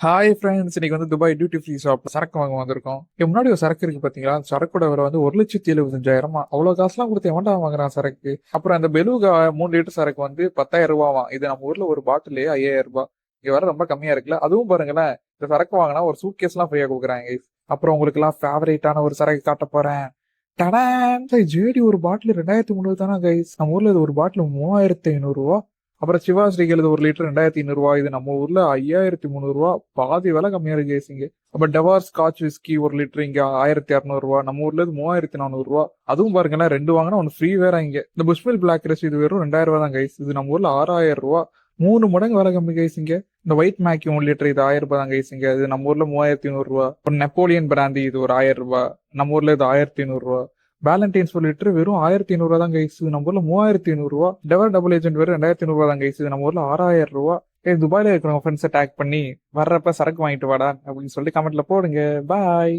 Hi friends, இன்னைக்கு வந்து Dubai duty free shop சரக்கு வாங்க வந்திருக்கோம். முன்னாடி ஒரு சரக்கு இருக்கு பாத்தீங்களா, அந்த சரக்கோட விலை வந்து 1,75,000. அவ்வளவு காசுலாம் கொடுத்து எவன்டா வாங்குறான் சரக்கு? அப்புறம் அந்த பெலுகா 3 லிட்டர் சரக்கு வந்து 10,000 ரூபாவாம். இது நம்ம ஊர்ல ஒரு பாட்டிலே 5,000 ரூபாய். இங்க வர ரொம்ப கம்மியா இருக்குல்ல. அதுவும் பாருங்களேன், இந்த சரக்கு வாங்கினா ஒரு சூட்கேஸ் எல்லாம் ஃப்ரீயா கொடுக்குறாங்க. அப்புறம் உங்களுக்கு எல்லாம் ஃபேவரேட்டான ஒரு சரக்கு காட்ட போறேன். டடான்! ஜேடி ஒரு பாட்டில் 2,300 தானே கைஸ். நம்ம ஊர்ல இது ஒரு பாட்டில் 3,500 ரூபா. அப்புறம் சிவா ஸ்ரீகள் ஒரு லிட்டர் 2,500 ரூபா. இது நம்ம ஊர்ல 5,300 ரூபா. பாதி விலை கம்மியா இருக்கு guys இங்க. அப்ப டெவார் ஸ்காட்ச் விஸ்கி ஒரு லிட்டர் இங்க 1,200 ரூபா. நம்ம ஊர்ல இது 3,400 ரூபா. அதுவும் பாருங்களேன், 2 வாங்கினா ஒன்னு ஃப்ரீ வேற இங்க. இந்த புஷ்மில் பிளாக் ரைஸ் இது வெறும் 2,000 ரூபா தான் கைஸ். இது நம்ம ஊர்ல 6,000 ரூபா. 3 மடங்கு விலை கம்மி கைஸ் இங்க. இந்த ஒயிட் மேக்கி 1 லிட்டர் இது 1,000 ரூபாய் தான் கைஸ் இங்க. இது நம்ம ஊர்ல 3,500 ரூபா. அப்புறம் நெப்போலியன் பிராந்தி இது ஒரு 1,000 ரூபாய். நம்ம ஊர்ல இது 1,500 ரூபா. வேலண்டைன்ஸ் ஒரு லிட்டர் வெறும் 1,500 ரூபா தான் கைஸ். இது நம்ம ஊர்ல 3,500 ரூபா. டெவர் டபுள் ஏஜென்ட் வெறும் 2,500 ரூபா தான் கைஸ். இது நம்ம ஊர்ல 6,000 ரூபா. துபாயில இருக்கிறவங்க ஃப்ரெண்ட்ஸை டேக் பண்ணி வர்றப்ப சரக்கு வாங்கிட்டு வாடா அப்படின்னு சொல்லிட்டு கமெண்ட்ல போடுங்க. பாய்.